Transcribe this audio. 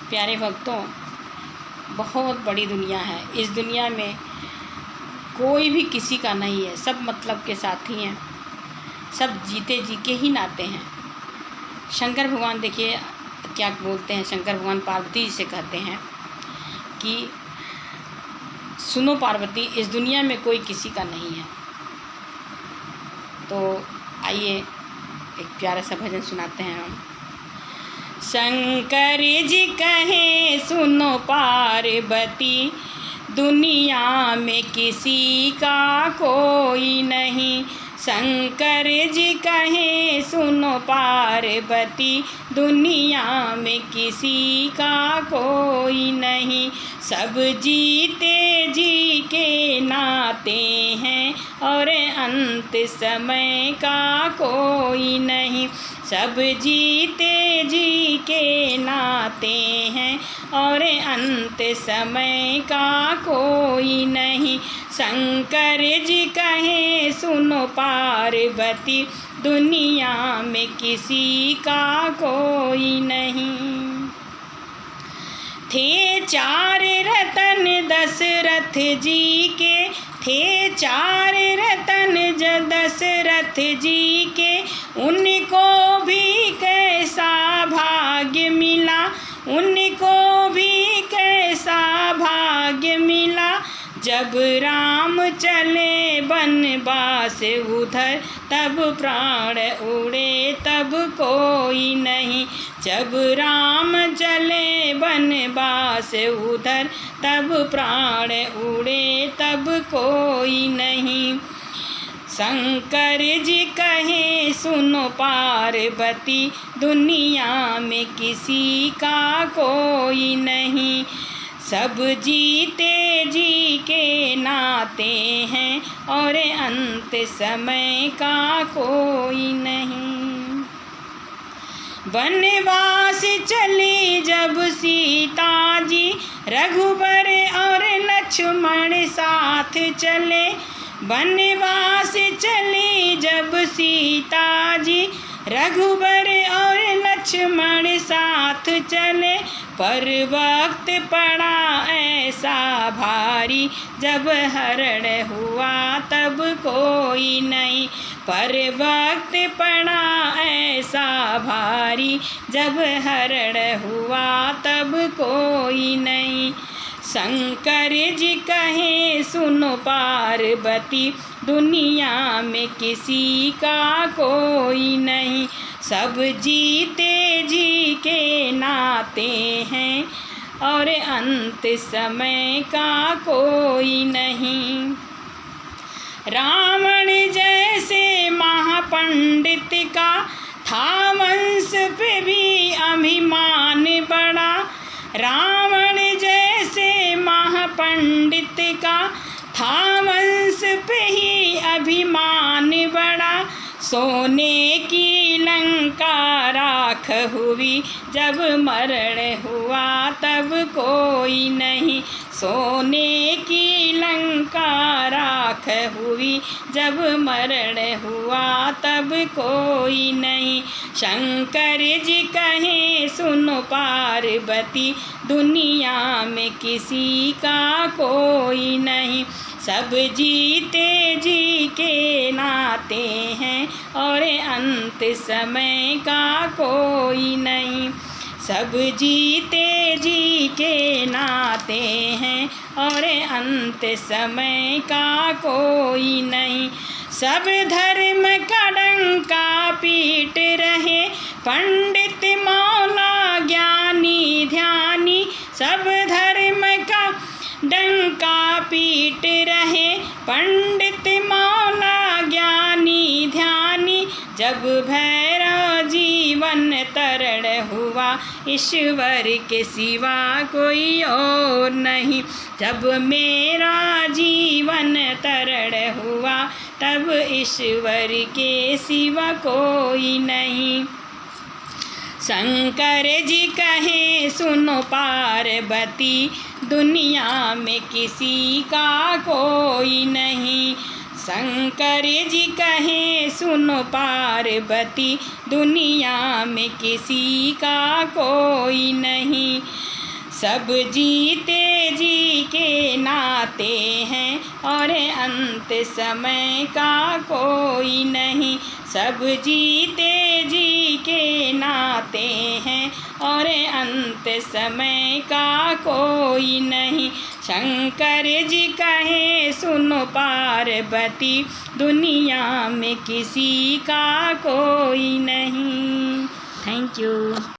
प्यारे भक्तों, बहुत बड़ी दुनिया है। इस दुनिया में कोई भी किसी का नहीं है, सब मतलब के साथी हैं, सब जीते जी के ही नाते हैं। शंकर भगवान देखिए क्या बोलते हैं। शंकर भगवान पार्वती जी से कहते हैं कि सुनो पार्वती, इस दुनिया में कोई किसी का नहीं है। तो आइए एक प्यारा सा भजन सुनाते हैं हम। शंकर जी कहे सुनो पार्वती, दुनिया में किसी का कोई नहीं। शंकर जी कहे सुनो पार्वती, दुनिया में किसी का कोई नहीं। सब जीते जी के नाते हैं और अंत समय का कोई नहीं। सब जीते जी के नाते हैं और अंत समय का कोई नहीं। शंकर जी कहे सुनो पार्वती, दुनिया में किसी का कोई नहीं। थे चार रतन दशरथ जी के, थे चार रतन दशरथ जी के, उनको भी कैसा भाग्य मिला, उनको भी कैसा भाग्य मिला। जब राम चले बनवास उधर, तब प्राण उड़े तब कोई नहीं। जब राम चले बनवास उधर, तब प्राण उड़े तब कोई नहीं। शंकर जी कहे सुनो पार्वती, दुनिया में किसी का कोई नहीं। सब जीते जी के नाते हैं और अंत समय का कोई नहीं। वनवास चली जब सीता जी, रघुबर और लक्ष्मण साथ चले। वनवास चली जब सीता जी, रघुबर और लक्ष्मण साथ चले। पर वक्त पड़ा ऐसा भारी, जब हरण हुआ तब कोई नहीं। पर वक्त पड़ा ऐसा भारी, जब हरण हुआ तब कोई नहीं। शंकर जी कहे सुनो पार्वती, दुनिया में किसी का कोई नहीं। सब जीते जी के नाते हैं और अंत समय का कोई नहीं। रावण जैसे महापंडित का था वंश पे भी अभिमान बड़ा। रावण जैसे महापंडित का था वंश पे ही अभिमान बड़ा। सोने की लंका राख हुई, जब मरण हुआ तब कोई नहीं। सोने की लंका राख हुई, जब मरण हुआ तब कोई नहीं। शंकर जी कहे सुनो पार्वती, दुनिया में किसी का कोई नहीं। सब जीते जी के नाते हैं और अंत समय का कोई नहीं। सब जीते जी के नाते हैं और अंत समय का कोई नहीं। सब धर्म का डंका पीट रहे, पंडित मौला ज्ञानी ध्यानी। सब धर्म का डंका पीट रहे, पंडित मौला ज्ञानी ध्यानी। जब भैरव जीवन तरण हुआ, ईश्वर के सिवा कोई और नहीं। जब मेरा जीवन तरण हुआ, तब ईश्वर के सिवा कोई नहीं। शंकर जी कहे सुनो पार्वती, दुनिया में किसी का कोई नहीं। शंकर जी कहे सुनो पार्वती, दुनिया में किसी का कोई नहीं। सब जीते जी के नाते हैं और अंत समय का कोई नहीं। सब जीते जी के नाते हैं और अंत समय का कोई नहीं। शंकर जी कहे सुनो पार्वती, दुनिया में किसी का कोई नहीं। Thank you.